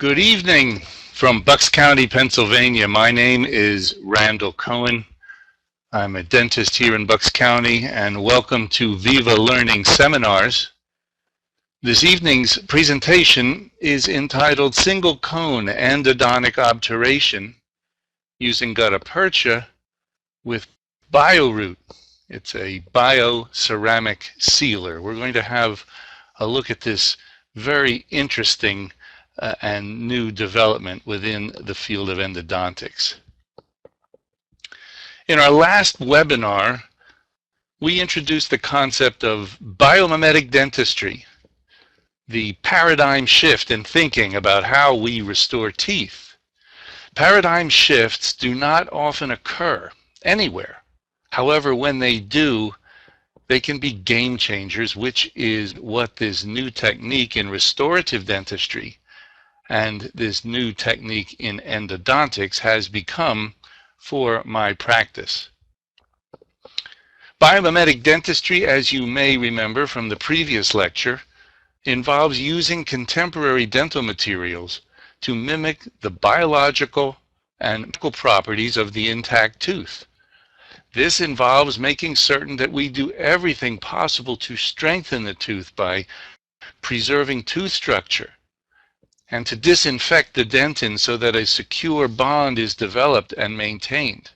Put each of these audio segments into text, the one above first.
Good evening from Bucks County, Pennsylvania. My name is Randall Cohen. I'm a dentist here in Bucks County, and welcome to Viva Learning Seminars. This evening's presentation is entitled Single Cone Endodontic Obturation using Gutta Percha with BioRoot. It's a bioceramic sealer. We're going to have a look at this very interesting and new development within the field of endodontics. In our last webinar, we introduced the concept of biomimetic dentistry, the paradigm shift in thinking about how we restore teeth. Paradigm shifts do not often occur anywhere. However, when they do, they can be game changers, which is what this new technique in restorative dentistry and this new technique in endodontics has become for my practice. Biomimetic dentistry, as you may remember from the previous lecture, involves using contemporary dental materials to mimic the biological and medical properties of the intact tooth. This involves making certain that we do everything possible to strengthen the tooth by preserving tooth structure, and to disinfect the dentin so that a secure bond is developed and maintained.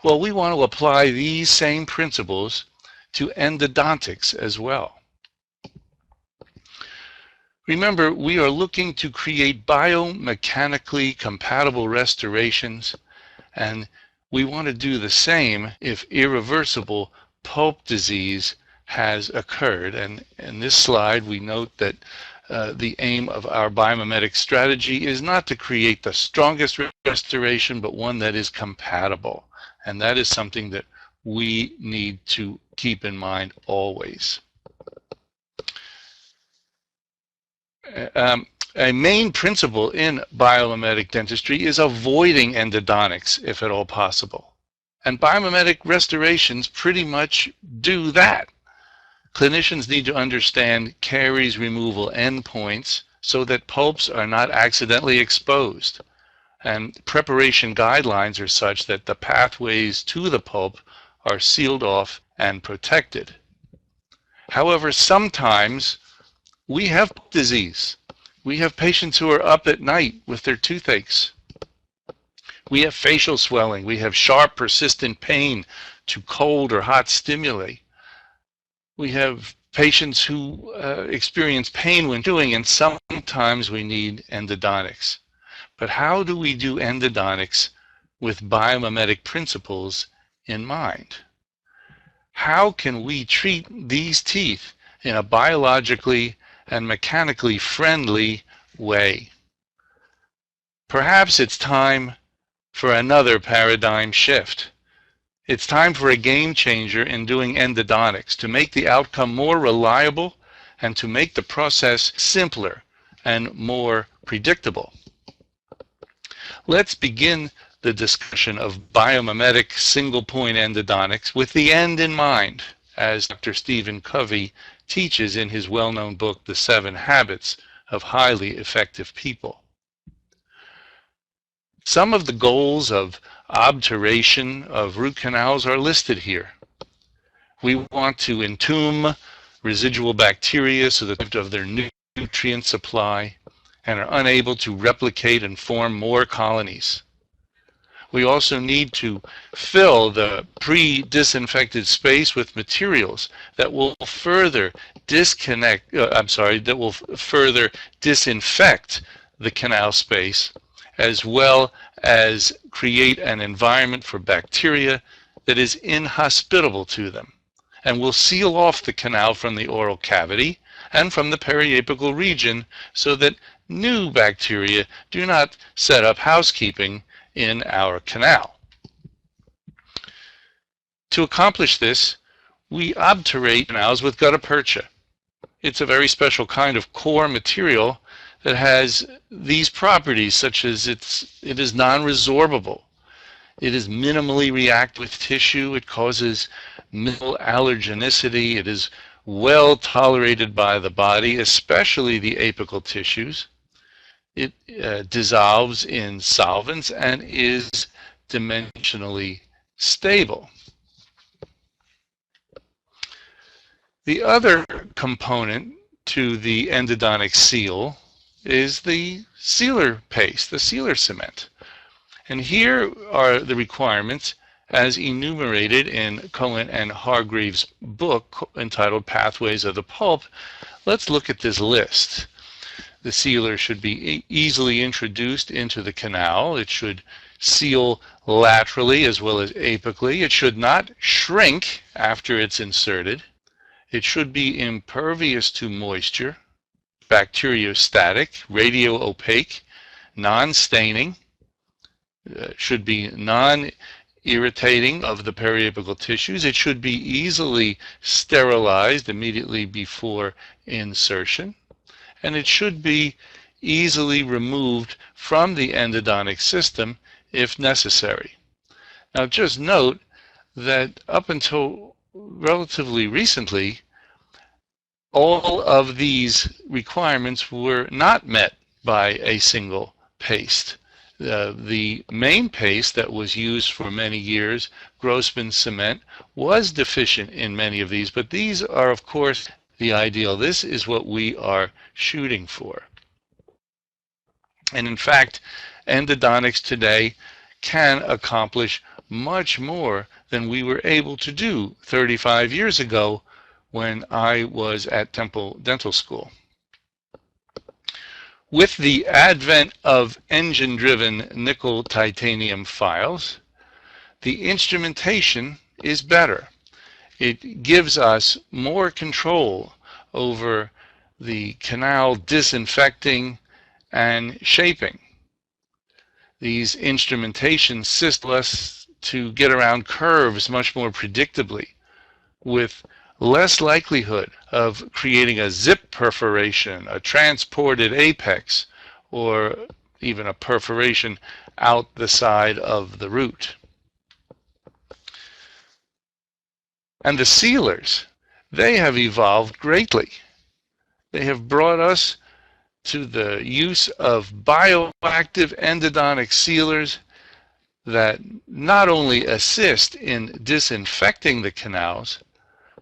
Well, we want to apply these same principles to endodontics as well. Remember, we are looking to create biomechanically compatible restorations, and we want to do the same if irreversible pulp disease has occurred. And in this slide, we note that the aim of our biomimetic strategy is not to create the strongest restoration, but one that is compatible. And that is something that we need to keep in mind always. A main principle in biomimetic dentistry is avoiding endodontics if at all possible. And biomimetic restorations pretty much do that. Clinicians need to understand caries removal endpoints so that pulps are not accidentally exposed. And preparation guidelines are such that the pathways to the pulp are sealed off and protected. However, sometimes we have disease. We have patients who are up at night with their toothaches. We have facial swelling. We have sharp, persistent pain to cold or hot stimuli. We have patients who experience pain when chewing, and sometimes we need endodontics. But how do we do endodontics with biomimetic principles in mind? How can we treat these teeth in a biologically and mechanically friendly way? Perhaps it's time for another paradigm shift. It's time for a game changer in doing endodontics to make the outcome more reliable and to make the process simpler and more predictable. Let's begin the discussion of biomimetic single-point endodontics with the end in mind, as Dr. Stephen Covey teaches in his well-known book, The 7 Habits of Highly Effective People. Some of the goals of obturation of root canals are listed here. We want to entomb residual bacteria so that of their nutrient supply and are unable to replicate and form more colonies. We also need to fill the pre-disinfected space with materials that will further disinfect the canal space, as well as create an environment for bacteria that is inhospitable to them, and will seal off the canal from the oral cavity and from the periapical region so that new bacteria do not set up housekeeping in our canal. To accomplish this, we obturate canals with Gutta Percha. It's a very special kind of core material that has these properties, such as it is non-resorbable. It is minimally reactive with tissue. It causes minimal allergenicity. It is well tolerated by the body, especially the apical tissues. It dissolves in solvents and is dimensionally stable. The other component to the endodontic seal is the sealer paste, the sealer cement. And here are the requirements as enumerated in Cohen and Hargreaves' book entitled Pathways of the Pulp. Let's look at this list. The sealer should be easily introduced into the canal. It should seal laterally as well as apically. It should not shrink after it's inserted. It should be impervious to moisture, bacteriostatic, radio-opaque, non-staining, should be non-irritating of the periapical tissues. It should be easily sterilized immediately before insertion. And it should be easily removed from the endodontic system if necessary. Now just note that up until relatively recently, all of these requirements were not met by a single paste. The main paste that was used for many years, Grossman cement, was deficient in many of these, but these are, of course, the ideal. This is what we are shooting for. And in fact, endodontics today can accomplish much more than we were able to do 35 years ago when I was at Temple Dental School. With the advent of engine-driven nickel titanium files, the instrumentation is better. It gives us more control over the canal disinfecting and shaping. These instrumentations assist us to get around curves much more predictably, with less likelihood of creating a zip perforation, a transported apex, or even a perforation out the side of the root. And the sealers, they have evolved greatly. They have brought us to the use of bioactive endodontic sealers that not only assist in disinfecting the canals,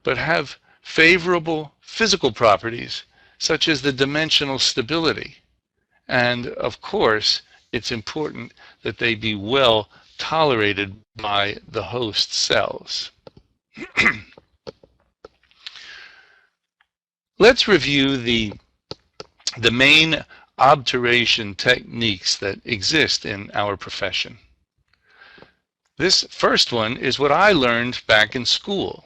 but have favorable physical properties, such as the dimensional stability. And of course, it's important that they be well tolerated by the host cells. Let's review the main obturation techniques that exist in our profession. This first one is what I learned back in school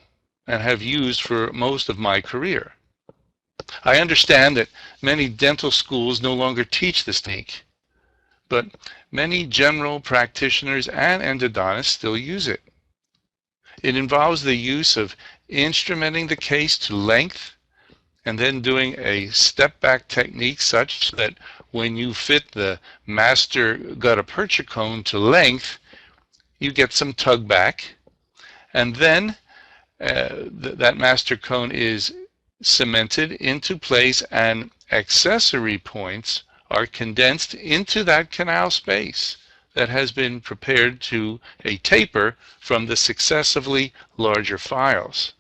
and have used for most of my career. I understand that many dental schools no longer teach this technique, but many general practitioners and endodontists still use it. It involves the use of instrumenting the case to length and then doing a step-back technique such that when you fit the master Gutta Percha cone to length, you get some tug back, and then that master cone is cemented into place and accessory points are condensed into that canal space that has been prepared to a taper from the successively larger files.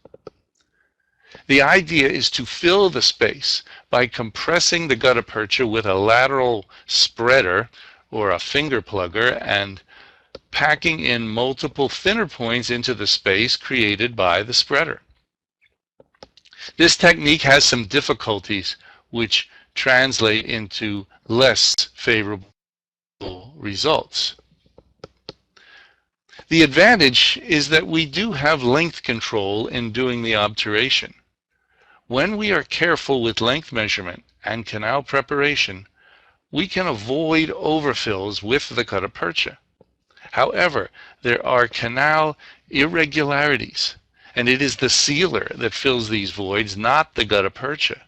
The idea is to fill the space by compressing the Gutta Percha with a lateral spreader or a finger plugger and packing in multiple thinner points into the space created by the spreader. This technique has some difficulties which translate into less favorable results. The advantage is that we do have length control in doing the obturation. When we are careful with length measurement and canal preparation, we can avoid overfills with the Gutta Percha. However, there are canal irregularities, and it is the sealer that fills these voids, not the Gutta Percha.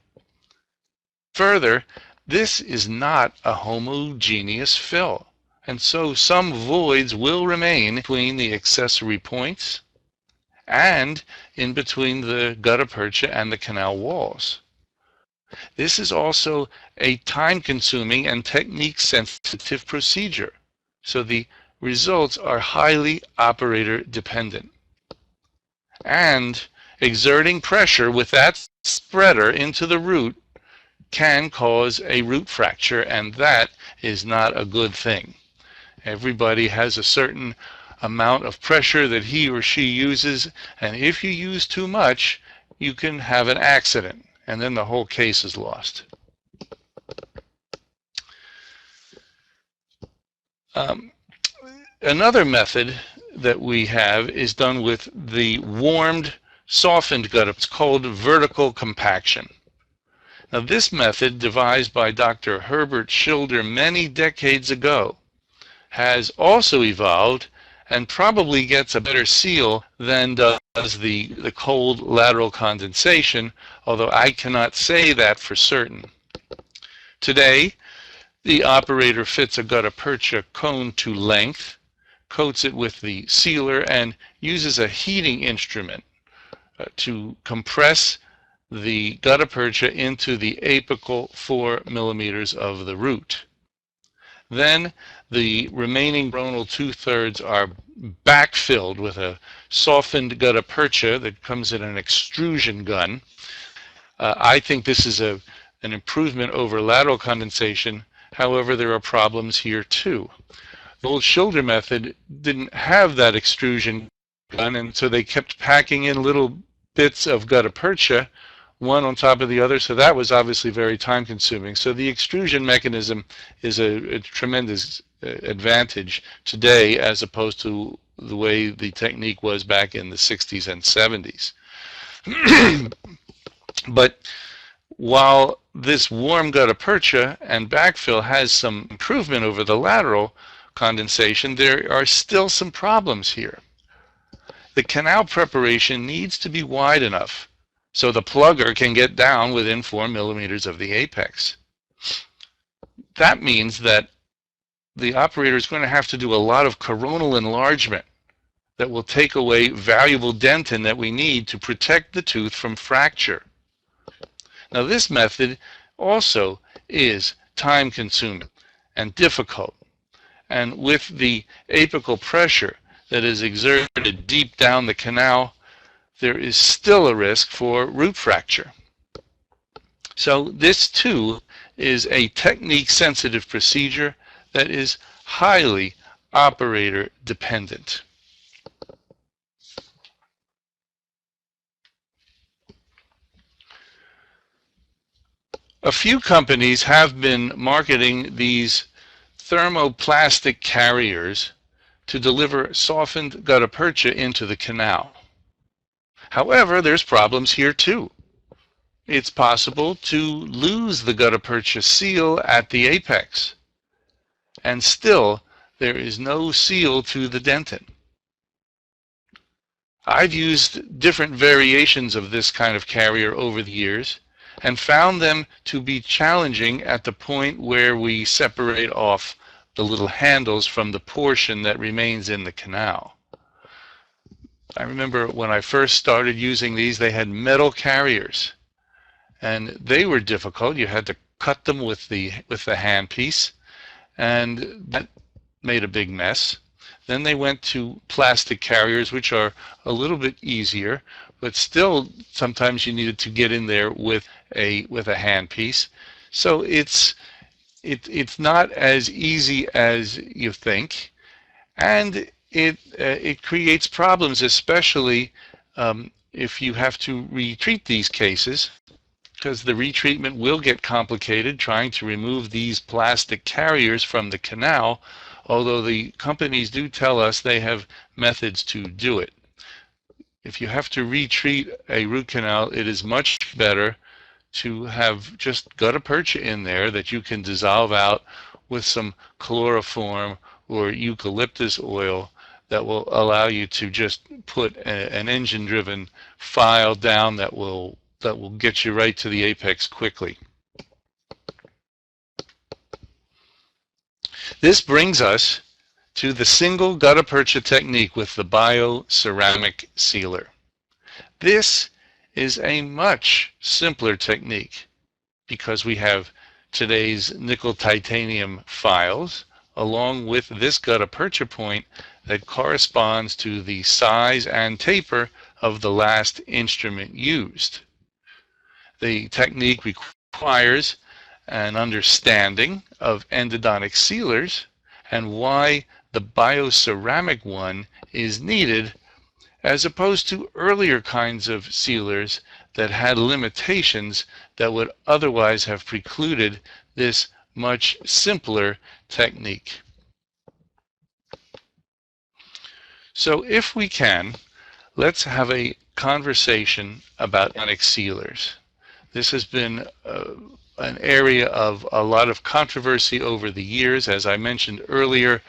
Further, this is not a homogeneous fill, and so some voids will remain between the accessory points and in between the Gutta Percha and the canal walls. This is also a time-consuming and technique-sensitive procedure, so the results are highly operator-dependent. And exerting pressure with that spreader into the root can cause a root fracture, and that is not a good thing. Everybody has a certain amount of pressure that he or she uses, and if you use too much, you can have an accident, and then the whole case is lost. Another method that we have is done with the warmed, softened gutta. It's called vertical compaction. Now, this method, devised by Dr. Herbert Schilder many decades ago, has also evolved and probably gets a better seal than does the cold lateral condensation, although I cannot say that for certain. Today, the operator fits a Gutta Percha cone to length, coats it with the sealer, and uses a heating instrument to compress the Gutta Percha into the apical 4 millimeters of the root. Then the remaining coronal 2/3 are backfilled with a softened Gutta Percha that comes in an extrusion gun. I think this is an improvement over lateral condensation. However, there are problems here too. The old Schilder method didn't have that extrusion gun, and so they kept packing in little bits of Gutta Percha, one on top of the other, so that was obviously very time consuming. So the extrusion mechanism is a tremendous advantage today as opposed to the way the technique was back in the 60s and 70s. But while this warm Gutta Percha and backfill has some improvement over the lateral condensation, there are still some problems here. The canal preparation needs to be wide enough so the plugger can get down within 4 millimeters of the apex. That means that the operator is going to have to do a lot of coronal enlargement that will take away valuable dentin that we need to protect the tooth from fracture. Now, this method also is time consuming and difficult, and with the apical pressure that is exerted deep down the canal, there is still a risk for root fracture. So this too is a technique sensitive procedure that is highly operator dependent. A few companies have been marketing these thermoplastic carriers to deliver softened Gutta Percha into the canal. However, there's problems here too. It's possible to lose the Gutta Percha seal at the apex, and still there is no seal to the dentin. I've used different variations of this kind of carrier over the years and found them to be challenging at the point where we separate off the little handles from the portion that remains in the canal. I remember when I first started using these, they had metal carriers, and they were difficult. You had to cut them with the handpiece, and that made a big mess. Then they went to plastic carriers, which are a little bit easier, but still sometimes you needed to get in there with a handpiece. So it's not as easy as you think, and it creates problems, especially if you have to retreat these cases, because the retreatment will get complicated trying to remove these plastic carriers from the canal, although the companies do tell us they have methods to do it. If you have to retreat a root canal, it is much better to have just Gutta Percha in there that you can dissolve out with some chloroform or eucalyptus oil that will allow you to just put an engine-driven file down that will get you right to the apex quickly. This brings us to the single Gutta Percha technique with the bioceramic sealer. This is a much simpler technique. because we have today's nickel titanium files along with this Gutta Percha point that corresponds to the size and taper of the last instrument used. The technique requires an understanding of endodontic sealers and why the bioceramic one is needed as opposed to earlier kinds of sealers that had limitations that would otherwise have precluded this much simpler technique. So if we can, let's have a conversation about endodontic sealers. This has been an area of a lot of controversy over the years. As I mentioned earlier,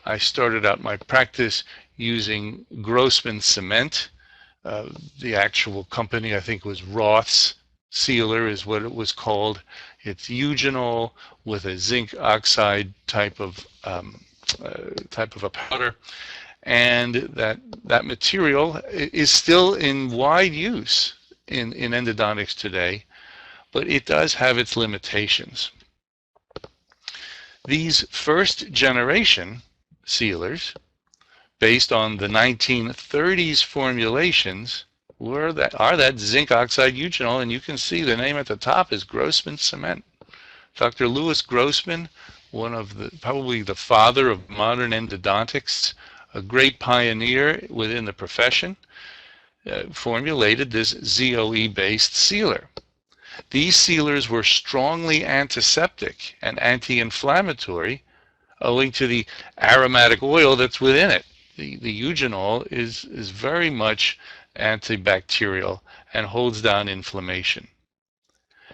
I started out my practice using Grossman cement. The actual company, I think, was Roth's sealer is what it was called. It's eugenol with a zinc oxide type of a powder, and that material is still in wide use in endodontics today, but it does have its limitations. These first generation sealers, based on the 1930s formulations, are that zinc oxide eugenol, and you can see the name at the top is Grossman cement. Dr. Louis Grossman, one of probably the father of modern endodontics, a great pioneer within the profession, formulated this ZOE-based sealer. These sealers were strongly antiseptic and anti-inflammatory owing to the aromatic oil that's within it. The eugenol is very much antibacterial and holds down inflammation.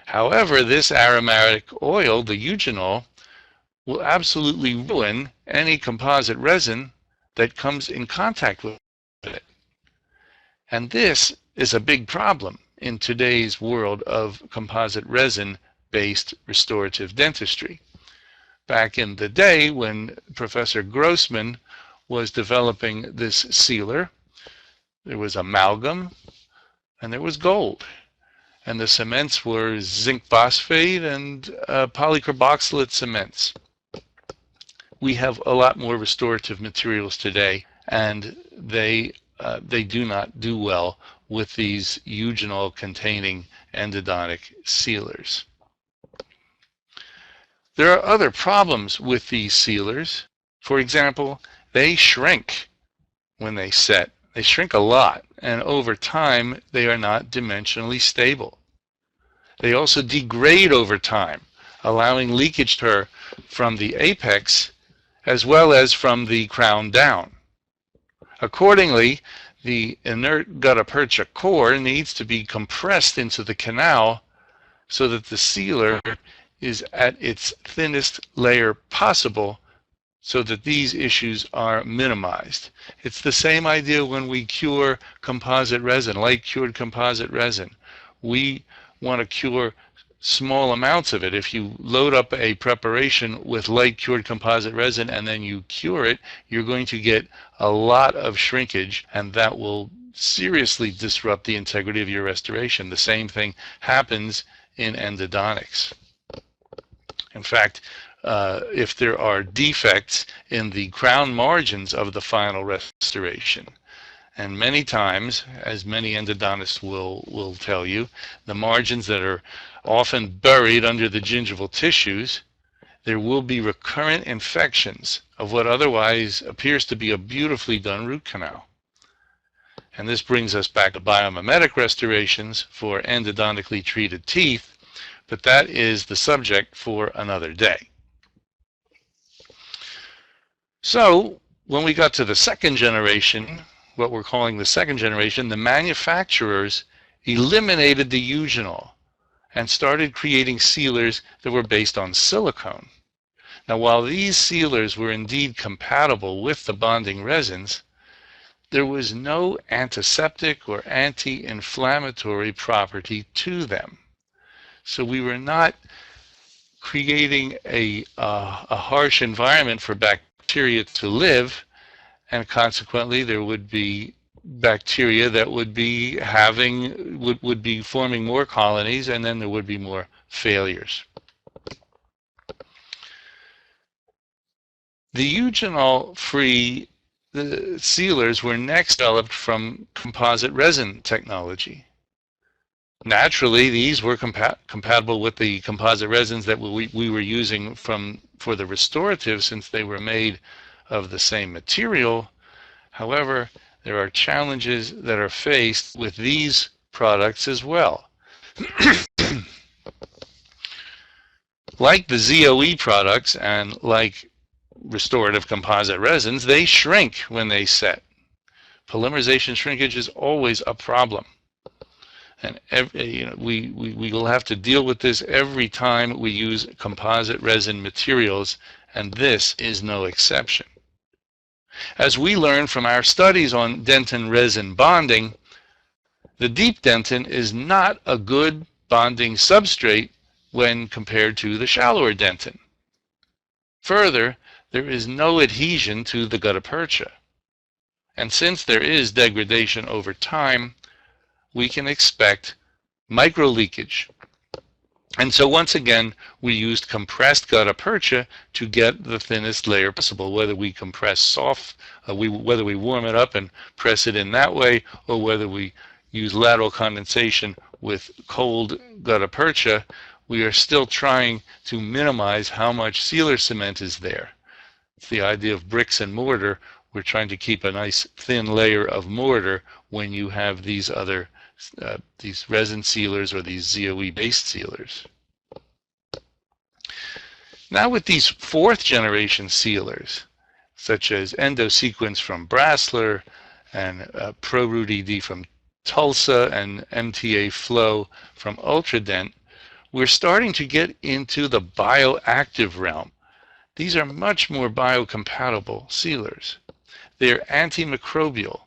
However, this aromatic oil, the eugenol, will absolutely ruin any composite resin that comes in contact with it. And this is a big problem in today's world of composite resin-based restorative dentistry. Back in the day when Professor Grossman was developing this sealer, there was amalgam and there was gold. And the cements were zinc phosphate and polycarboxylate cements. We have a lot more restorative materials today, and they do not do well with these eugenol-containing endodontic sealers. There are other problems with these sealers. For example, they shrink when they set. They shrink a lot, and over time, they are not dimensionally stable. They also degrade over time, allowing leakage to occur from the apex as well as from the crown down. Accordingly, the inert Gutta Percha core needs to be compressed into the canal so that the sealer is at its thinnest layer possible so that these issues are minimized. It's the same idea when we cure composite resin, light-cured composite resin. We want to cure small amounts of it. If you load up a preparation with light-cured composite resin and then you cure it, you're going to get a lot of shrinkage, and that will seriously disrupt the integrity of your restoration. The same thing happens in endodontics. In fact, if there are defects in the crown margins of the final restoration, and many times, as many endodontists will tell you, the margins that are often buried under the gingival tissues, there will be recurrent infections of what otherwise appears to be a beautifully done root canal. And this brings us back to biomimetic restorations for endodontically treated teeth, but that is the subject for another day. So, when we got to the second generation, what we're calling the second generation, the manufacturers eliminated the eugenol and started creating sealers that were based on silicone. Now, while these sealers were indeed compatible with the bonding resins, there was no antiseptic or anti-inflammatory property to them. So we were not creating a harsh environment for bacteria to live, and consequently there would be bacteria that would be forming more colonies, and then there would be more failures. The eugenol-free sealers were next developed from composite resin technology. Naturally, these were compatible with the composite resins that we were using for the restorative, since they were made of the same material. However, there are challenges that are faced with these products as well. Like the ZOE products and like restorative composite resins, they shrink when they set. Polymerization shrinkage is always a problem. And we will have to deal with this every time we use composite resin materials, and this is no exception. As we learn from our studies on dentin resin bonding, the deep dentin is not a good bonding substrate when compared to the shallower dentin. Further, there is no adhesion to the Gutta Percha. And since there is degradation over time, we can expect micro leakage. And so once again, we used compressed Gutta Percha to get the thinnest layer possible, whether we compress soft, whether we warm it up and press it in that way, or whether we use lateral condensation with cold Gutta Percha. We are still trying to minimize how much sealer cement is there. It's the idea of bricks and mortar. We're trying to keep a nice thin layer of mortar when you have these other these resin sealers or these ZOE-based sealers. Now with these fourth generation sealers, such as EndoSequence from Brasseler and ProRoot ED from Tulsa and MTA Flow from Ultradent, we're starting to get into the bioactive realm. These are much more biocompatible sealers. They're antimicrobial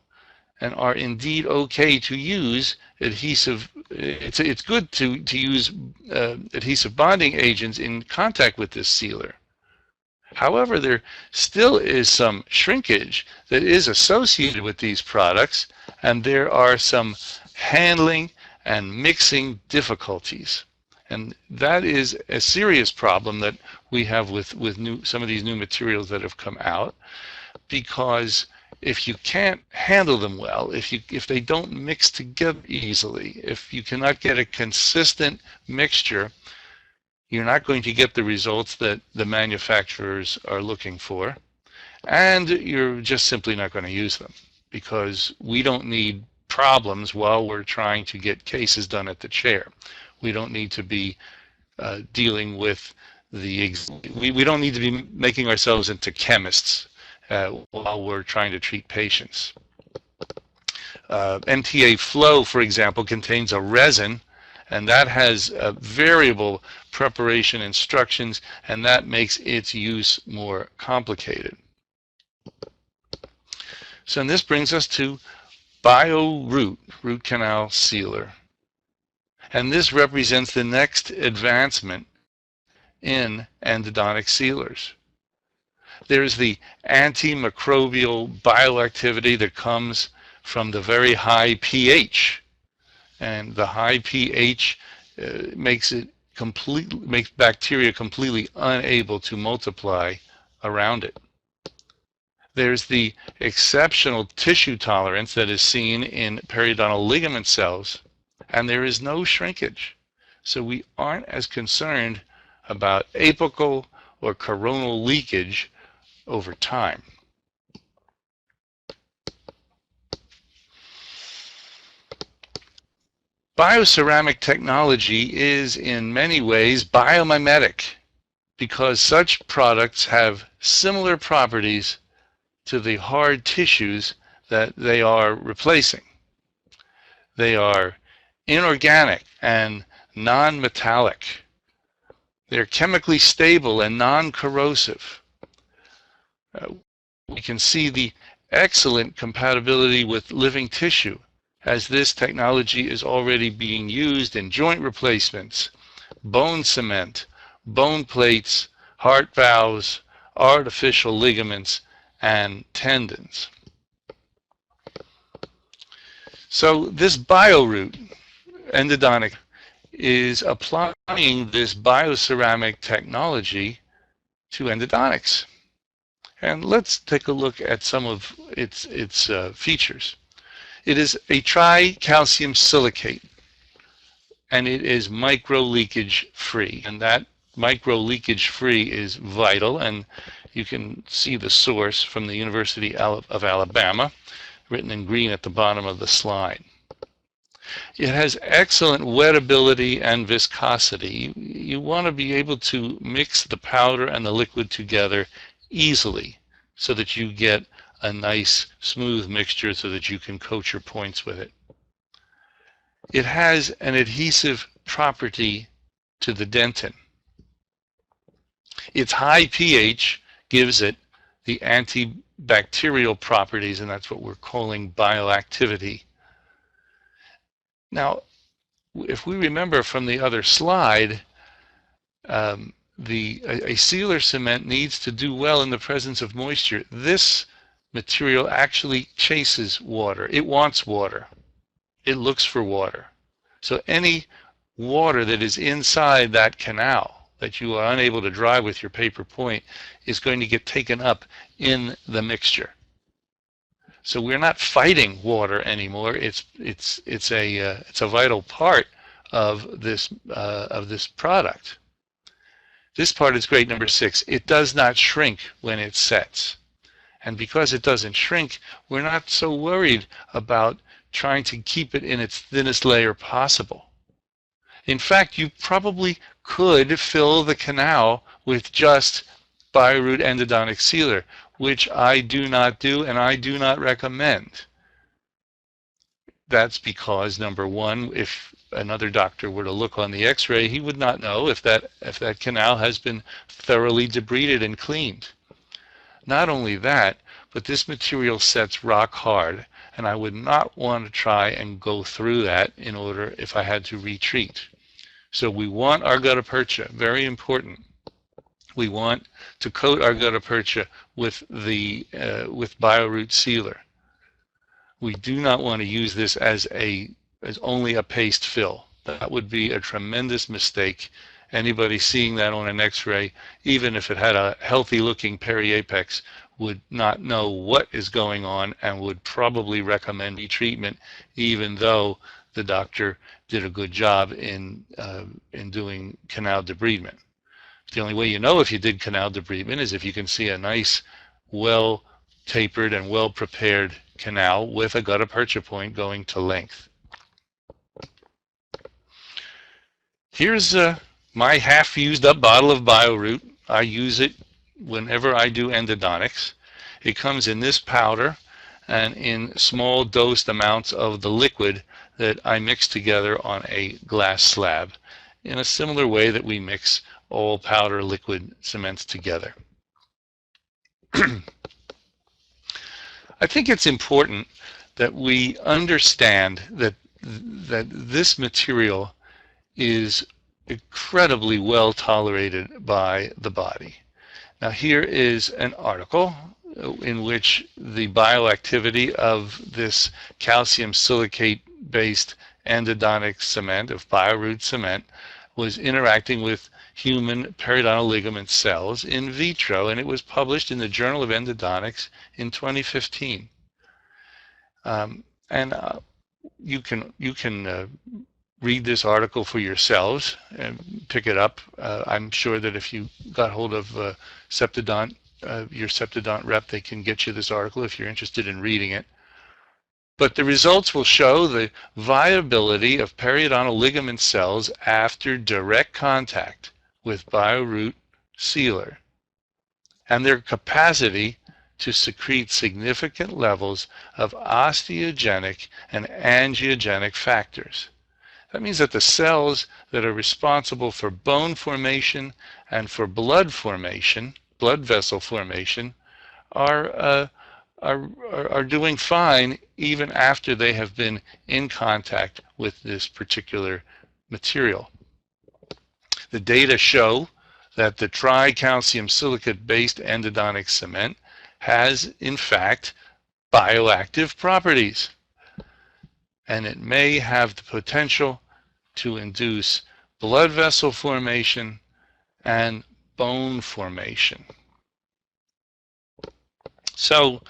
and are indeed okay to use adhesive. It's good to use adhesive bonding agents in contact with this sealer. However, there still is some shrinkage that is associated with these products, and there are some handling and mixing difficulties. And that is a serious problem that we have with some of these new materials that have come out, because if you can't handle them well, if they don't mix together easily, if you cannot get a consistent mixture, you're not going to get the results that the manufacturers are looking for, and you're just simply not going to use them, because we don't need problems while we're trying to get cases done at the chair. We don't need to be dealing with we don't need to be making ourselves into chemists while we're trying to treat patients. MTA Flow, for example, contains a resin, and that has variable preparation instructions, and that makes its use more complicated. So this brings us to BioRoot, root canal sealer. And this represents the next advancement in endodontic sealers. There's the antimicrobial bioactivity that comes from the very high pH. And the high pH makes bacteria completely unable to multiply around it. There's the exceptional tissue tolerance that is seen in periodontal ligament cells, and there is no shrinkage. So we aren't as concerned about apical or coronal leakage over time. Bioceramic technology is in many ways biomimetic, because such products have similar properties to the hard tissues that they are replacing. They are inorganic and non-metallic. They're chemically stable and non-corrosive. We can see the excellent compatibility with living tissue, as this technology is already being used in joint replacements, bone cement, bone plates, heart valves, artificial ligaments, and tendons. So this BioRoot endodontic is applying this bioceramic technology to endodontics. And let's take a look at some of its features. It is a tricalcium silicate, and it is micro leakage free. And that micro leakage free is vital, and you can see the source from the University of Alabama, written in green at the bottom of the slide. It has excellent wettability and viscosity. You want to be able to mix the powder and the liquid together easily so that you get a nice smooth mixture so that you can coat your points with it. It has an adhesive property to the dentin. Its high pH gives it the antibacterial properties, and that's what we're calling bioactivity. Now, if we remember from the other slide, a sealer cement needs to do well in the presence of moisture. This material actually chases water. It wants water. It looks for water. So any water that is inside that canal that you are unable to dry with your paper point is going to get taken up in the mixture. So we're not fighting water anymore. It's a vital part of this product. This part is great, number 6. It does not shrink when it sets. And because it doesn't shrink, we're not so worried about trying to keep it in its thinnest layer possible. In fact, you probably could fill the canal with just BioRoot endodontic sealer, which I do not do and I do not recommend. That's because, number one, if another doctor were to look on the x-ray, he would not know if that canal has been thoroughly debrided and cleaned. Not only that, but this material sets rock hard, and I would not want to try and go through that in order if I had to retreat. So we want our Gutta Percha, very important. We want to coat our Gutta Percha with BioRoot sealer. We do not want to use this as only a paste fill. That would be a tremendous mistake. Anybody seeing that on an x-ray, even if it had a healthy looking periapex, would not know what is going on and would probably recommend retreatment, even though the doctor did a good job in doing canal debridement. The only way you know if you did canal debridement is if you can see a nice, well tapered and well prepared canal with a Gutta Percha point going to length. Here's my half used up bottle of BioRoot. I use it whenever I do endodontics. It comes in this powder and in small dosed amounts of the liquid that I mix together on a glass slab in a similar way that we mix all powder liquid cements together. I think it's important that we understand that this material is incredibly well tolerated by the body. Now here is an article in which the bioactivity of this calcium silicate based endodontic cement, of BioRoot cement, was interacting with human periodontal ligament cells in vitro, and it was published in the Journal of Endodontics in 2015. You can read this article for yourselves and pick it up. I'm sure that if you got hold of Septodont, your Septodont rep, they can get you this article if you're interested in reading it. But the results will show the viability of periodontal ligament cells after direct contact with BioRoot sealer and their capacity to secrete significant levels of osteogenic and angiogenic factors. That means that the cells that are responsible for bone formation and for blood formation, blood vessel formation, are doing fine even after they have been in contact with this particular material. The data show that the tricalcium silicate-based endodontic cement has, in fact, bioactive properties, and it may have the potential to induce blood vessel formation and bone formation. So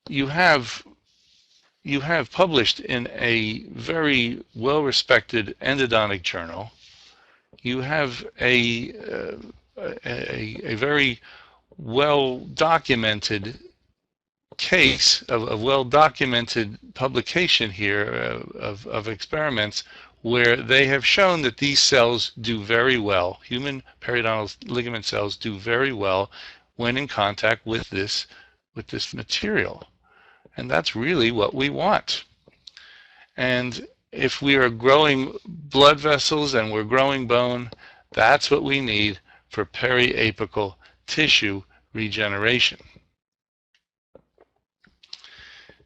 you have published in a very well-respected endodontic journal, you have a very well-documented case of a well-documented publication here of experiments where they have shown that these cells do very well. Human periodontal ligament cells do very well when in contact with this material. And that's really what we want. And if we are growing blood vessels and we're growing bone, that's what we need for periapical tissue regeneration.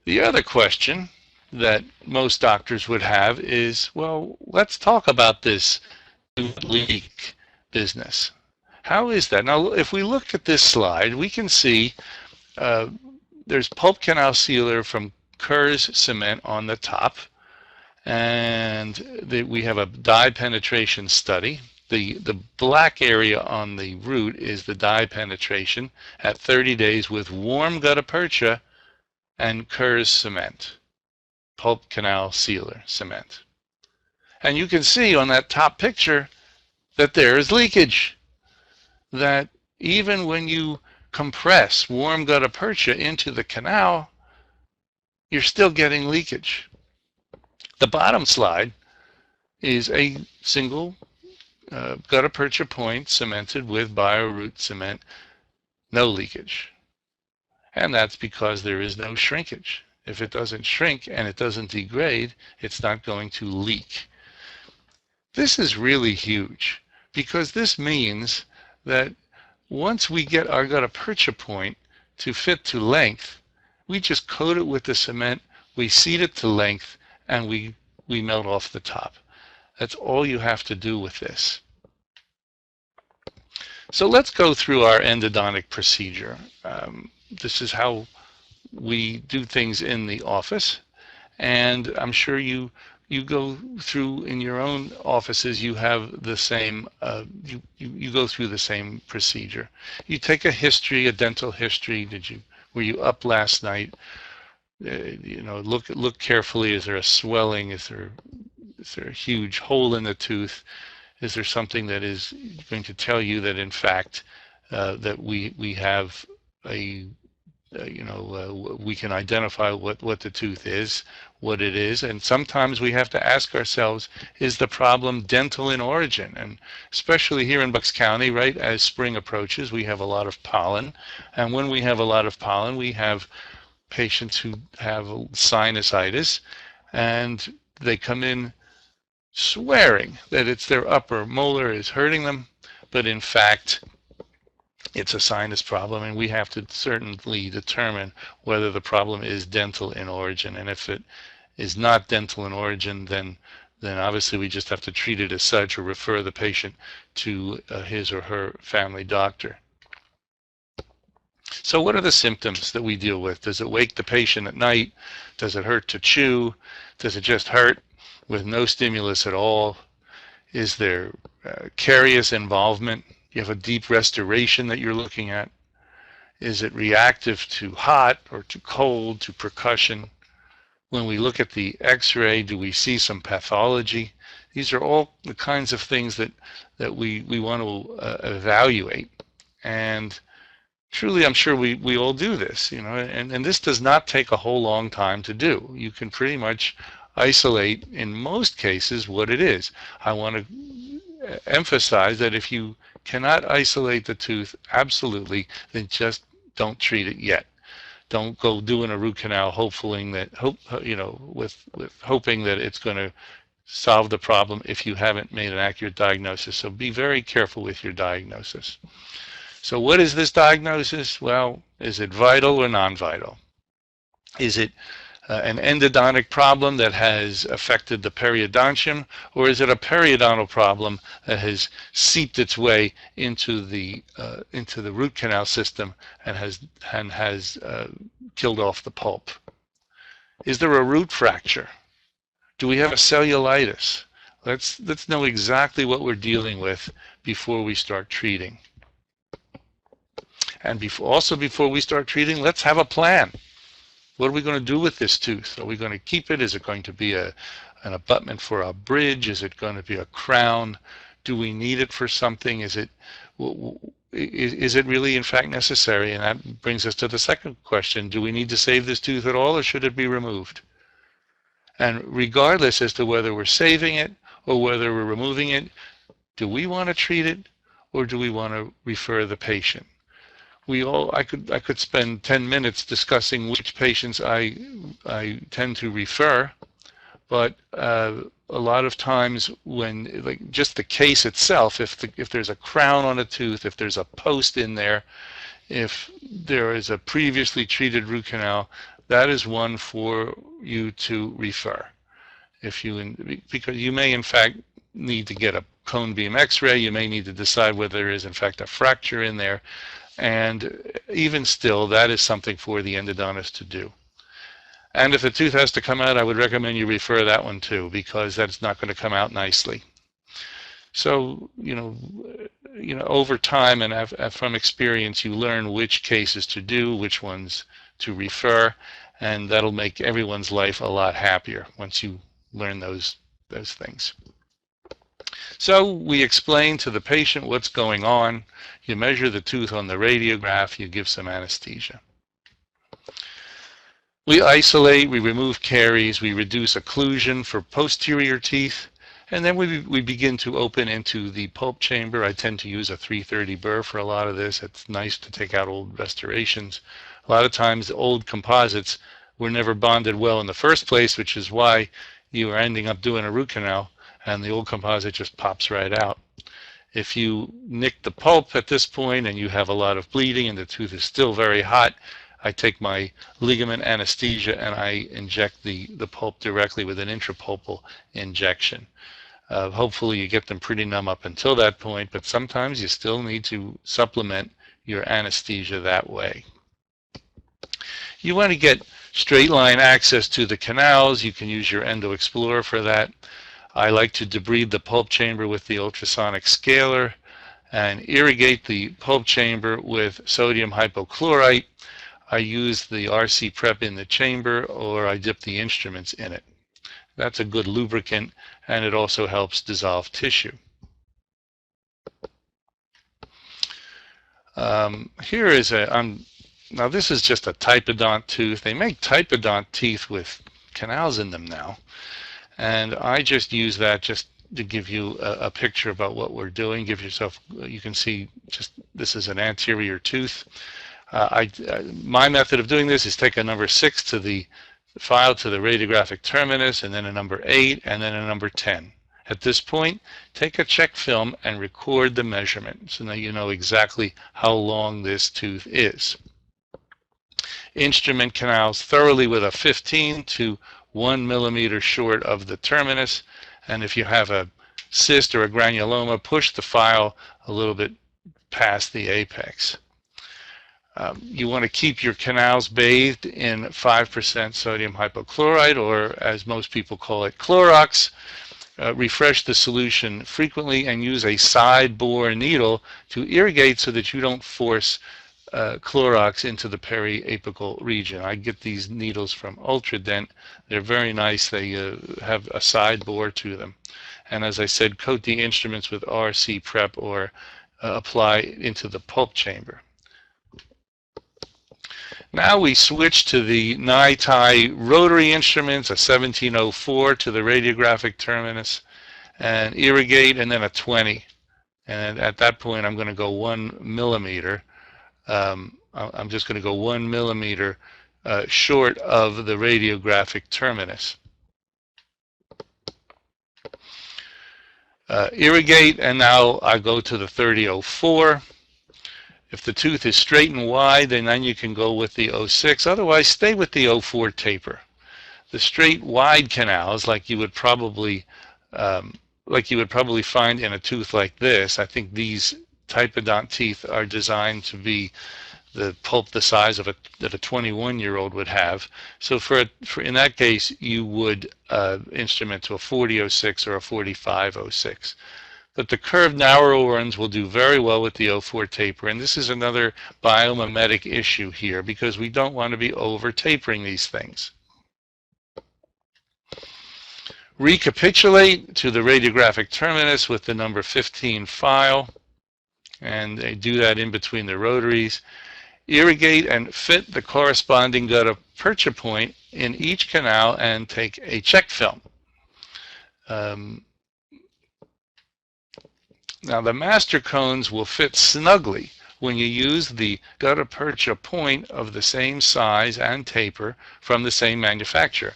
The other question that most doctors would have is, well, let's talk about this leak business. How is that? Now, if we look at this slide, we can see there's pulp canal sealer from Kerr's cement on the top, and we have a dye penetration study. The black area on the root is the dye penetration at 30 days with warm Gutta Percha and Kerr's cement, pulp canal sealer cement. And you can see on that top picture that there is leakage, that even when you compress warm Gutta Percha into the canal, you're still getting leakage. The bottom slide is a single Gutta Percha point cemented with BioRoot cement, no leakage. And that's because there is no shrinkage. If it doesn't shrink and it doesn't degrade, it's not going to leak. This is really huge, because this means that once we get our Gutta Percha point to fit to length, we just coat it with the cement, we seat it to length, and we melt off the top. That's all you have to do with this. So let's go through our endodontic procedure. This is how we do things in the office, and I'm sure you go through in your own offices. You have the same. You go through the same procedure. You take a history, a dental history. Were you up last night? Look carefully. Is there a swelling? Is there a huge hole in the tooth? Is there something that is going to tell you that in fact that we have we can identify what the tooth is, what it is, and sometimes we have to ask ourselves, is the problem dental in origin? And especially here in Bucks County, right, as spring approaches, we have a lot of pollen, and when we have a lot of pollen, we have patients who have sinusitis, and they come in swearing that it's their upper molar is hurting them, but in fact it's a sinus problem, and we have to certainly determine whether the problem is dental in origin. And if it is not dental in origin, then obviously we just have to treat it as such or refer the patient to his or her family doctor. So what are the symptoms that we deal with? Does it wake the patient at night? Does it hurt to chew? Does it just hurt with no stimulus at all? Is there carious involvement? You have a deep restoration that you're looking at. Is it reactive to hot or to cold, to percussion? When we look at the x-ray, do we see some pathology? These are all the kinds of things that we want to evaluate. And truly, I'm sure we all do this, and this does not take a whole long time to do. You can pretty much isolate, in most cases, what it is. I want to emphasize that if you cannot isolate the tooth absolutely, then just don't treat it yet. Don't go doing a root canal hoping that it's going to solve the problem if you haven't made an accurate diagnosis. So be very careful with your diagnosis. So what is this diagnosis? Well, is it vital or non-vital? Is it an endodontic problem that has affected the periodontium, or is it a periodontal problem that has seeped its way into the root canal system and has killed off the pulp? Is there a root fracture? Do we have a cellulitis? Let's know exactly what we're dealing with before we start treating. And before we start treating, let's have a plan. What are we going to do with this tooth? Are we going to keep it? Is it going to be an abutment for a bridge? Is it going to be a crown? Do we need it for something? Is it really in fact necessary? And that brings us to the second question. Do we need to save this tooth at all, or should it be removed? And regardless as to whether we're saving it or whether we're removing it, do we want to treat it, or do we want to refer the patient? I could spend 10 minutes discussing which patients I tend to refer, but a lot of times when, like, just the case itself, if there's a crown on a tooth, if there's a post in there, if there is a previously treated root canal, that is one for you to refer. Because you may in fact need to get a cone beam x-ray, you may need to decide whether there is in fact a fracture in there, and even still, that is something for the endodontist to do. And if the tooth has to come out, I would recommend you refer that one too, because that's not going to come out nicely. So, over time and from experience, you learn which cases to do, which ones to refer, and that'll make everyone's life a lot happier once you learn those things. So we explain to the patient what's going on. You measure the tooth on the radiograph, you give some anesthesia. We isolate, we remove caries, we reduce occlusion for posterior teeth, and then we begin to open into the pulp chamber. I tend to use a 330 burr for a lot of this. It's nice to take out old restorations. A lot of times the old composites were never bonded well in the first place, which is why you are ending up doing a root canal and the old composite just pops right out. If you nick the pulp at this point and you have a lot of bleeding and the tooth is still very hot, I take my ligament anesthesia and I inject the pulp directly with an intrapulpal injection. Hopefully you get them pretty numb up until that point, but sometimes you still need to supplement your anesthesia that way. You want to get straight line access to the canals. You can use your Endo Explorer for that. I like to debride the pulp chamber with the ultrasonic scaler and irrigate the pulp chamber with sodium hypochlorite. I use the RC prep in the chamber, or I dip the instruments in it. That's a good lubricant, and it also helps dissolve tissue. Here is now this is just a typodont tooth. They make typodont teeth with canals in them now. And I just use that just to give you a picture about what we're doing. You can see just this is an anterior tooth. My method of doing this is take a number 6 to the file to the radiographic terminus, and then a number 8, and then a number 10. At this point, take a check film and record the measurement so now you know exactly how long this tooth is. Instrument canals thoroughly with a 15 to 1 millimeter short of the terminus, and if you have a cyst or a granuloma, push the file a little bit past the apex. You want to keep your canals bathed in 5% sodium hypochlorite, or as most people call it, Clorox. Refresh the solution frequently and use a side bore needle to irrigate so that you don't force Clorox into the periapical region. I get these needles from Ultradent. They're very nice. They have a side bore to them. And as I said, coat the instruments with RC prep or apply into the pulp chamber. Now we switch to the NiTi rotary instruments, a 1704 to the radiographic terminus, and irrigate, and then a 20. And at that point, I'm going to go 1 millimeter. I'm just going to go 1 millimeter short of the radiographic terminus. Irrigate, and now I go to the 3004. If the tooth is straight and wide, then you can go with the 06. Otherwise, stay with the 04 taper. The straight wide canals, like you would probably find in a tooth like this. I think these typodont teeth are designed to be the pulp the size of that a 21-year-old would have. So in that case, you would instrument to a 4006 or a 4506. But the curved narrow ones will do very well with the O4 taper. And this is another biomimetic issue here because we don't want to be over tapering these things. Recapitulate to the radiographic terminus with the number 15 file. And they do that in between the rotaries. Irrigate and fit the corresponding gutta percha point in each canal and take a check film. Now the master cones will fit snugly when you use the gutta percha point of the same size and taper from the same manufacturer.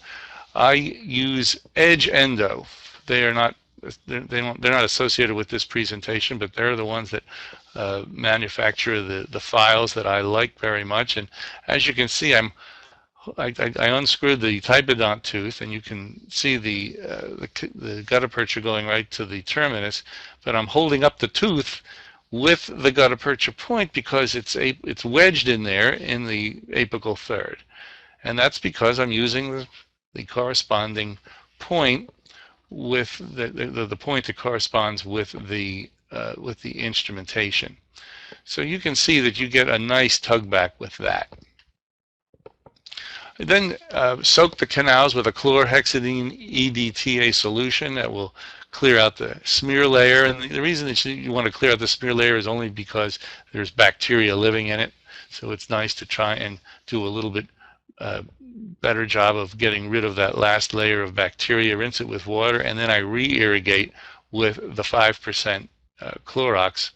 I use Edge Endo. They're not associated with this presentation, but they're the ones that manufacture the files that I like very much. And as you can see, I unscrewed the typodont tooth, and you can see the gutta percha going right to the terminus. But I'm holding up the tooth with the gutta percha point because it's wedged in there in the apical third, and that's because I'm using the corresponding point with the point that corresponds with the instrumentation. So you can see that you get a nice tug back with that. Then soak the canals with a chlorhexidine EDTA solution that will clear out the smear layer. And the reason that you want to clear out the smear layer is only because there's bacteria living in it. So it's nice to try and do a little bit better job of getting rid of that last layer of bacteria. Rinse it with water, and then I re-irrigate with the 5% Clorox,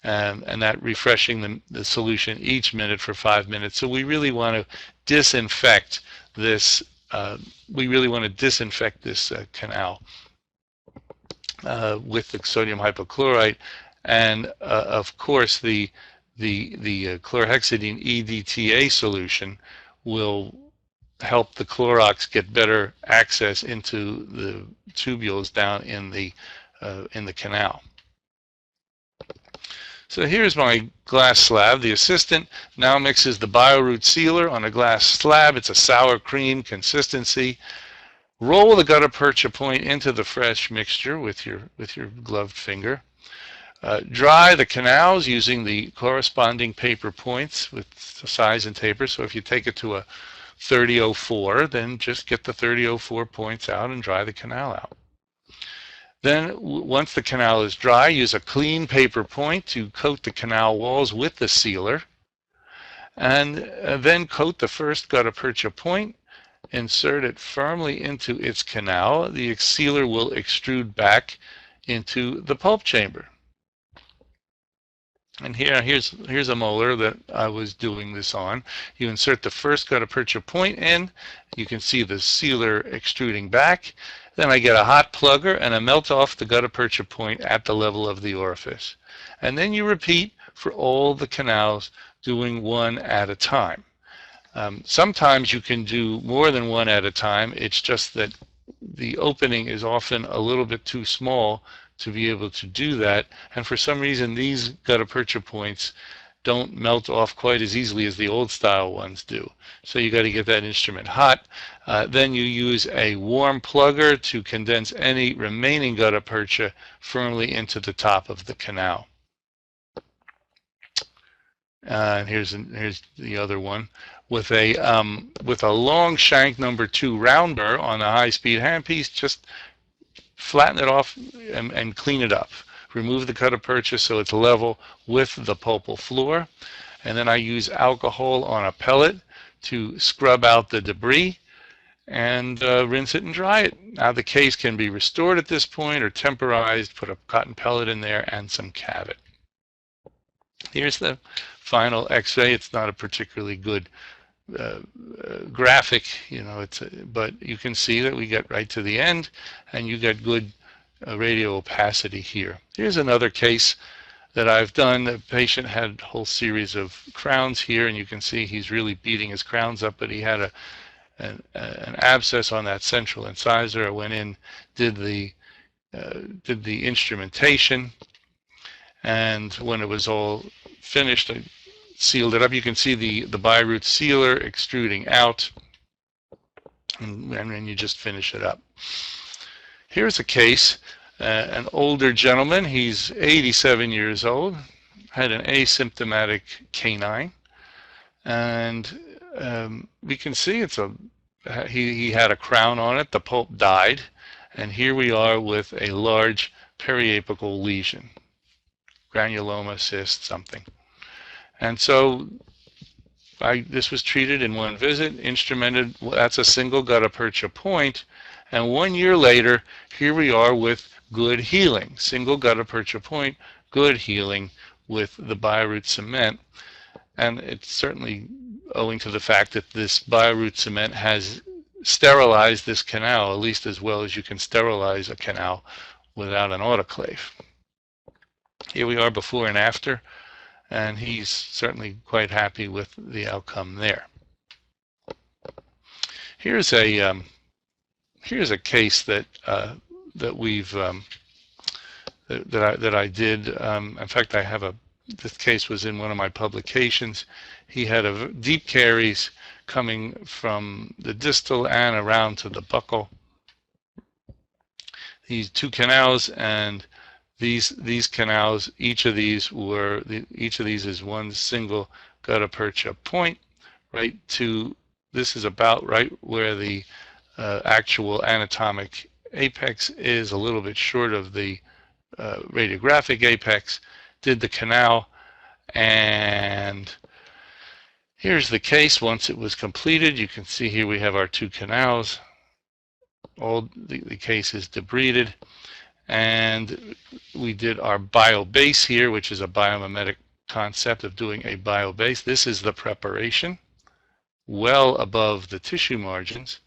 and that refreshing the solution each minute for 5 minutes. So we really want to disinfect this. Canal with the sodium hypochlorite, and of course the chlorhexidine EDTA solution will help the Clorox get better access into the tubules down in the canal. So here's my glass slab. The assistant now mixes the BioRoot sealer on a glass slab. It's a sour cream consistency. Roll the gutta percha point into the fresh mixture with your gloved finger. Dry the canals using the corresponding paper points with size and taper. So if you take it to a 3004, then just get the 3004 points out and dry the canal out. Then once the canal is dry, use a clean paper point to coat the canal walls with the sealer. And then coat the first gutta percha point. Insert it firmly into its canal. The sealer will extrude back into the pulp chamber. And here's a molar that I was doing this on. You insert the first gutta percha point in. You can see the sealer extruding back. Then I get a hot plugger and I melt off the gutta percha point at the level of the orifice. And then you repeat for all the canals, doing one at a time. Sometimes you can do more than one at a time. It's just that the opening is often a little bit too small to be able to do that. And for some reason, these gutta percha points don't melt off quite as easily as the old style ones do. So you got to get that instrument hot. Then you use a warm plugger to condense any remaining gutta percha firmly into the top of the canal. And here's the other one with a long shank number 2 round burr on a high-speed handpiece. Just flatten it off and clean it up. Remove the gutta percha so it's level with the pulpal floor. And then I use alcohol on a pellet to scrub out the debris and rinse it and dry it. Now the case can be restored at this point or temporized. Put a cotton pellet in there and some cavet. Here's the final X-ray. It's not a particularly good graphic, but you can see that we get right to the end, and you get good radio opacity here. Here's another case that I've done. The patient had a whole series of crowns here, and you can see he's really beating his crowns up, but he had an abscess on that central incisor. I went in, did the instrumentation, and when it was all finished, I sealed it up. You can see the biroot sealer extruding out, and then you just finish it up. Here's a case, an older gentleman, he's 87 years old, had an asymptomatic canine, and we can see he had a crown on it, the pulp died, and here we are with a large periapical lesion, granuloma, cyst, something. And so this was treated in one visit, instrumented. That's a single gutta percha point, and 1 year later, here we are with good healing, single gutta percha point, good healing with the bioroot cement. And it's certainly owing to the fact that this bioroot cement has sterilized this canal at least as well as you can sterilize a canal without an autoclave. Here we are before and after, and he's certainly quite happy with the outcome there. Here's a case that I did. In fact, I have this case was in one of my publications. He had a deep caries coming from the distal and around to the buccal. These two canals, and these canals, each of these is one single gutta percha point, right to, this is about right where the actual anatomic apex is, a little bit short of the radiographic apex. Did the canal, and here's the case once it was completed. You can see here we have our two canals. All the case is debrided, and we did our biobase here, which is a biomimetic concept of doing a biobase. This is the preparation, well above the tissue margins,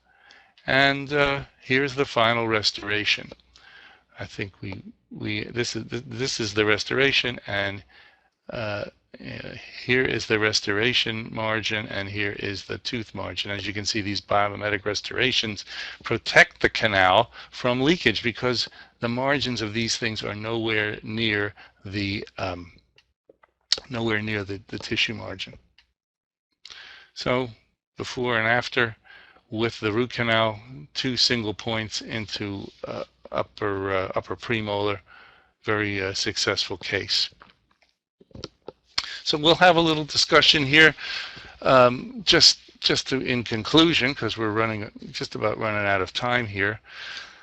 and here's the final restoration. I think this is the restoration, and here is the restoration margin, and here is the tooth margin. As you can see, these biomimetic restorations protect the canal from leakage because the margins of these things are nowhere near the tissue margin. So before and after, with the root canal, two single points into upper premolar, very successful case. So we'll have a little discussion here, just in conclusion, because we're just about running out of time here.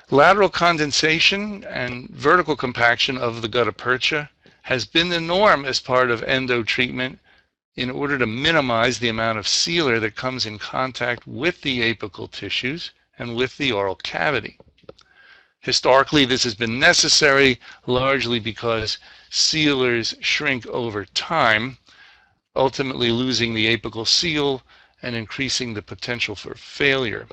Lateral condensation and vertical compaction of the gutta percha has been the norm as part of endo treatment in order to minimize the amount of sealer that comes in contact with the apical tissues and with the oral cavity. Historically, this has been necessary largely because sealers shrink over time, ultimately losing the apical seal and increasing the potential for failure.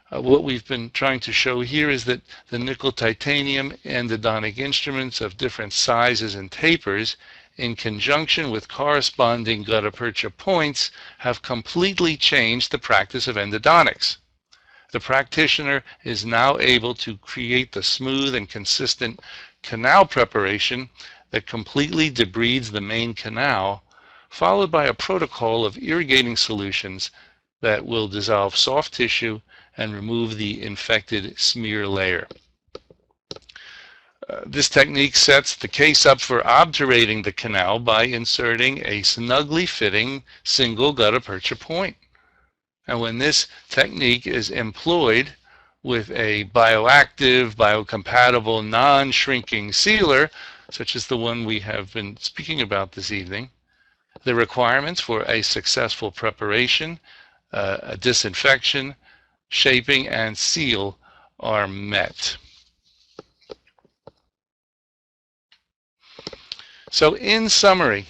What we've been trying to show here is that the nickel titanium endodontic instruments of different sizes and tapers, in conjunction with corresponding gutta percha points, have completely changed the practice of endodontics. The practitioner is now able to create the smooth and consistent canal preparation that completely debrides the main canal, followed by a protocol of irrigating solutions that will dissolve soft tissue and remove the infected smear layer. This technique sets the case up for obturating the canal by inserting a snugly fitting single gutta percha point. And when this technique is employed with a bioactive, biocompatible, non-shrinking sealer, such as the one we have been speaking about this evening, the requirements for a successful preparation, a disinfection, shaping, and seal are met. So in summary,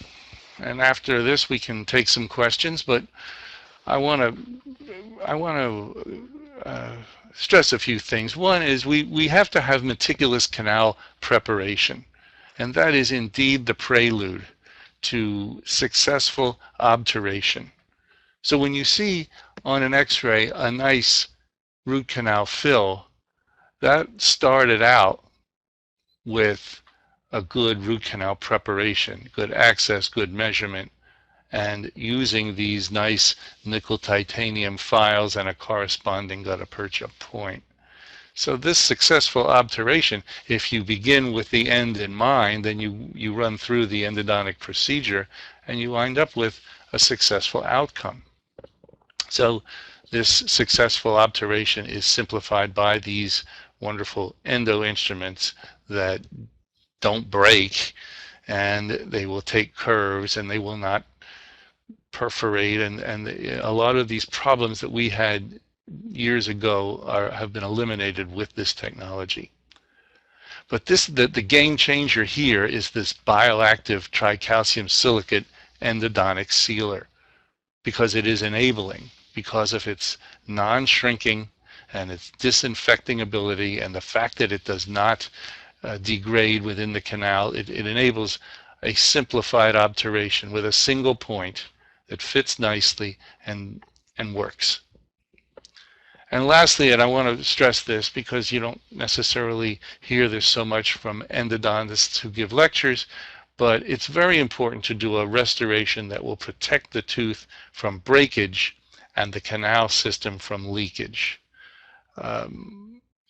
and after this we can take some questions, but I want to stress a few things. One is we have to have meticulous canal preparation, and that is indeed the prelude to successful obturation. So when you see on an x-ray a nice root canal fill, that started out with a good root canal preparation, good access, good measurement, and using these nice nickel titanium files and a corresponding Gutta Percha point. So this successful obturation, if you begin with the end in mind, then you run through the endodontic procedure and you wind up with a successful outcome. So this successful obturation is simplified by these wonderful endo instruments that don't break, and they will take curves and they will not perforate, and a lot of these problems that we had years ago have been eliminated with this technology. But the game changer here is this bioactive tricalcium silicate endodontic sealer, because it is enabling, because of its non-shrinking and its disinfecting ability, and the fact that it does not degrade within the canal. It enables a simplified obturation with a single point that fits nicely and works. And lastly, and I want to stress this because you don't necessarily hear this so much from endodontists who give lectures, but it's very important to do a restoration that will protect the tooth from breakage and the canal system from leakage.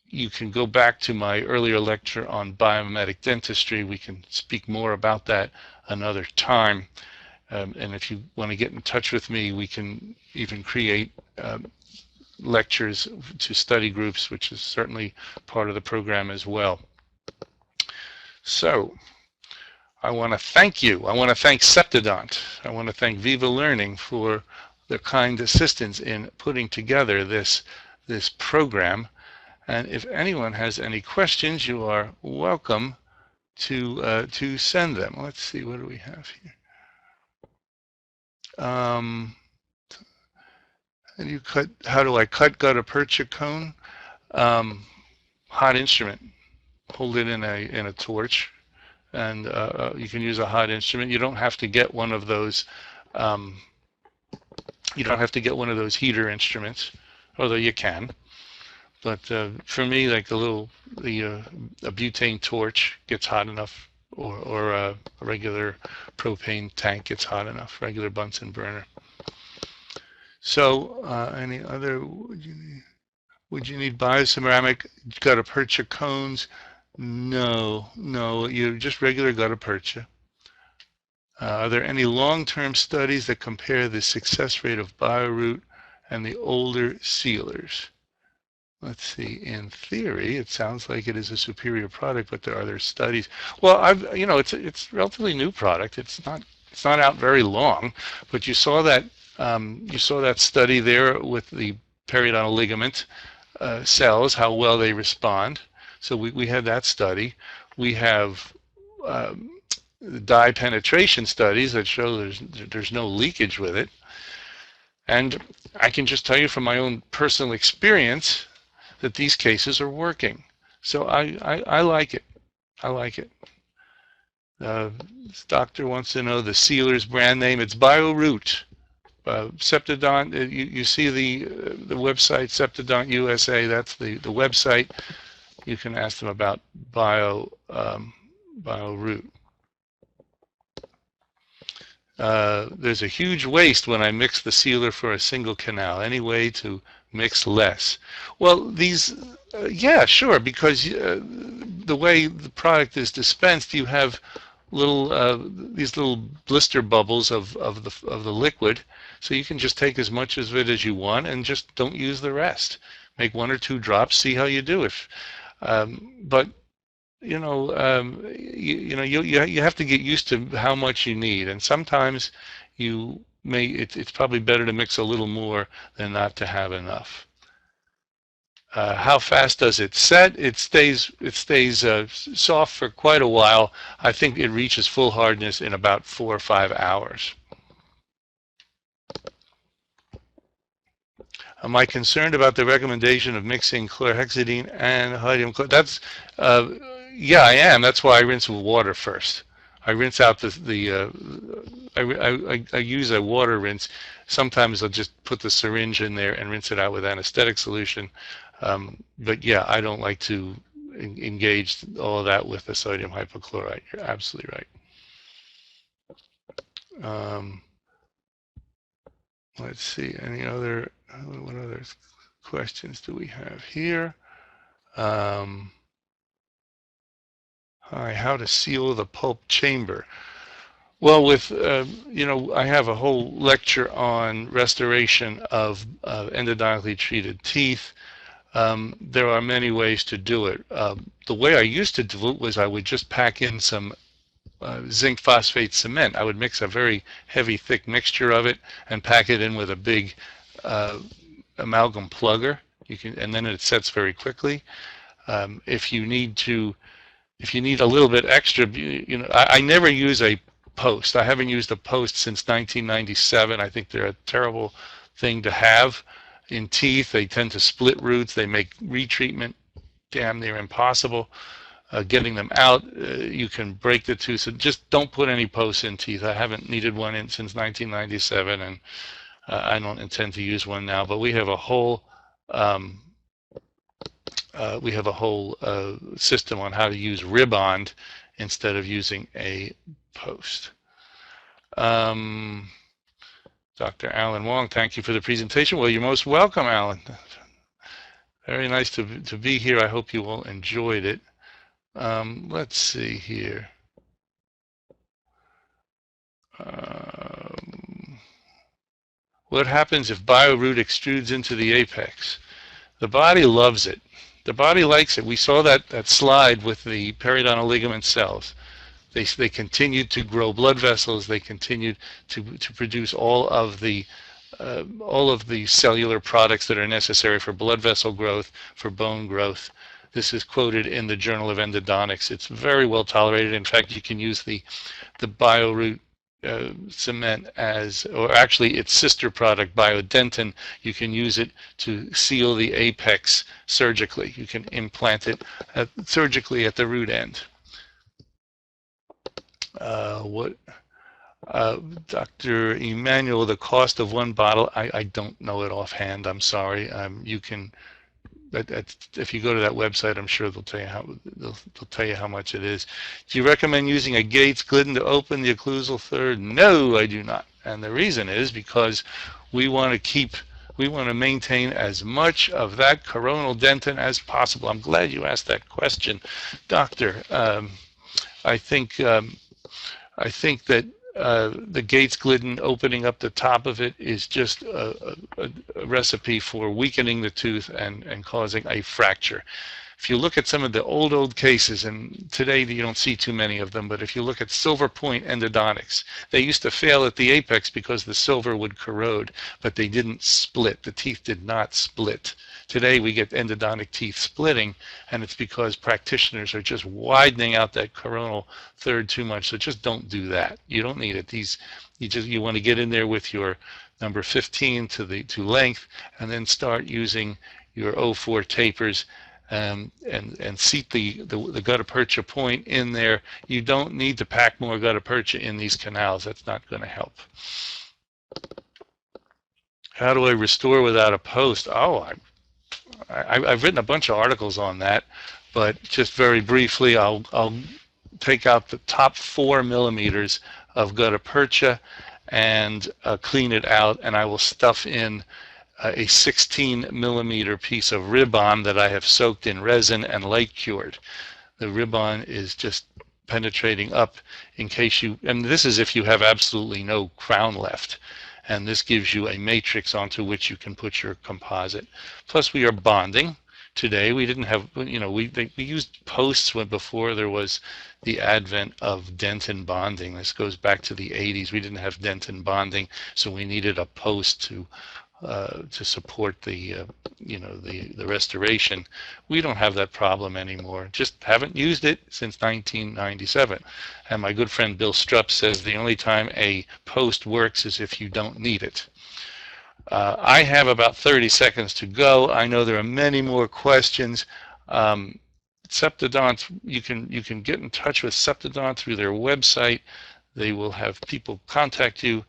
You can go back to my earlier lecture on biomimetic dentistry. We can speak more about that another time. And if you want to get in touch with me, we can even create lectures to study groups, which is certainly part of the program as well. So I want to thank you. I want to thank Septodont. I want to thank Viva Learning for their kind assistance in putting together this program. And if anyone has any questions, you are welcome to send them. Let's see, what do we have here? And how do I cut Gutta Percha cone? Hot instrument. Hold it in a torch, and you can use a hot instrument. You don't have to get one of those. You don't have to get one of those heater instruments, although you can. But for me, like a butane torch gets hot enough, or a regular propane tank gets hot enough, regular Bunsen burner. So any other, would you need bioceramic Gutta Percha cones? No, you just regular Gutta Percha. Are there any long-term studies that compare the success rate of BioRoot and the older sealers? Let's see. In theory, it sounds like it is a superior product, but are there studies? Well, it's a relatively new product. It's not out very long, but you saw that study there with the periodontal ligament cells, how well they respond. So we had that study. We have dye penetration studies that show there's no leakage with it. And I can just tell you from my own personal experience that these cases are working. So I like it. I like it. This doctor wants to know the sealer's brand name. It's BioRoot. Septodont, you see the website, Septodont USA, that's the website. You can ask them about BioRoot. There's a huge waste when I mix the sealer for a single canal. Any way to mix less? Well, yeah, sure, because the way the product is dispensed, you have these little blister bubbles of the liquid, so you can just take as much of it as you want and just don't use the rest. Make 1 or 2 drops, see how you do. But you have to get used to how much you need, and sometimes it's probably better to mix a little more than not to have enough. How fast does it set? It stays soft for quite a while. I think it reaches full hardness in about 4 or 5 hours. Am I concerned about the recommendation of mixing chlorhexidine and hydrogen chloride? That's yeah, I am. That's why I rinse with water first. I rinse out I use a water rinse. Sometimes I'll just put the syringe in there and rinse it out with anesthetic solution. But yeah, I don't like to engage all of that with the sodium hypochlorite. You're absolutely right. Let's see, what other questions do we have here? Hi, how to seal the pulp chamber. Well, I have a whole lecture on restoration of endodontically treated teeth. There are many ways to do it. The way I used to do it was I would just pack in some zinc phosphate cement. I would mix a very heavy, thick mixture of it and pack it in with a big uh, amalgam plugger. And then it sets very quickly. If you need a little bit extra, I never use a post. I haven't used a post since 1997. I think they're a terrible thing to have in teeth. They tend to split roots. They make retreatment damn near impossible. Getting them out, you can break the tooth. So just don't put any posts in teeth. I haven't needed one in since 1997, and I don't intend to use one now. But we have a whole system on how to use Ribond instead of using a post. Dr. Alan Wong, thank you for the presentation. Well, you're most welcome, Alan. Very nice to be here. I hope you all enjoyed it. Let's see here. What happens if BioRoot extrudes into the apex? The body loves it. The body likes it. We saw that slide with the periodontal ligament cells. They continued to grow blood vessels. They continued to produce all of the cellular products that are necessary for blood vessel growth, for bone growth. This is quoted in the Journal of Endodontics. It's very well tolerated. In fact, you can use the BioRoot cement or actually its sister product, Biodentin. You can use it to seal the apex surgically. You can implant it surgically at the root end. Dr. Emmanuel, the cost of one bottle, I don't know it offhand. I'm sorry. You can. If you go to that website, I'm sure they'll tell you how much it is. Do you recommend using a Gates Glidden to open the occlusal third? No, I do not. And the reason is because we want to maintain as much of that coronal dentin as possible. I'm glad you asked that question, Doctor. I think that the Gates Glidden opening up the top of it is just a recipe for weakening the tooth and causing a fracture. If you look at some of the old cases, and today you don't see too many of them, but if you look at silver point endodontics, they used to fail at the apex because the silver would corrode, but they didn't split. The teeth did not split. Today we get endodontic teeth splitting, and it's because practitioners are just widening out that coronal third too much. So just don't do that. You don't need it. You want to get in there with your number 15 to length, and then start using your 04 tapers and seat the Gutta Percha point in there. You don't need to pack more Gutta Percha in these canals. That's not going to help. How do I restore without a post? Oh, I've written a bunch of articles on that, but just very briefly, I'll take out the top 4 millimeters of Gutta Percha and clean it out, and I will stuff in a 16 millimeter piece of Ribond that I have soaked in resin and light cured. The Ribond is just penetrating up in case and this is if you have absolutely no crown left. And this gives you a matrix onto which you can put your composite. Plus we are bonding. Today we didn't have, we used posts before there was the advent of dentin bonding. This goes back to the 80s. We didn't have dentin bonding, so we needed a post to support the restoration. We don't have that problem anymore. Just haven't used it since 1997. And my good friend Bill Strupp says the only time a post works is if you don't need it. I have about 30 seconds to go. I know there are many more questions. Septodont, you can get in touch with Septodont through their website. They will have people contact you.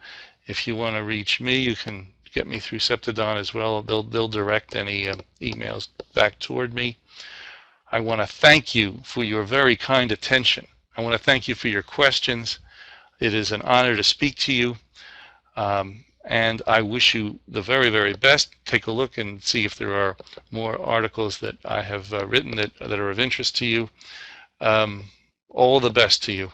If you want to reach me, you can get me through Septodont as well. They'll direct any emails back toward me. I want to thank you for your very kind attention. I want to thank you for your questions. It is an honor to speak to you. And I wish you the very, very best. Take a look and see if there are more articles that I have written that are of interest to you. All the best to you.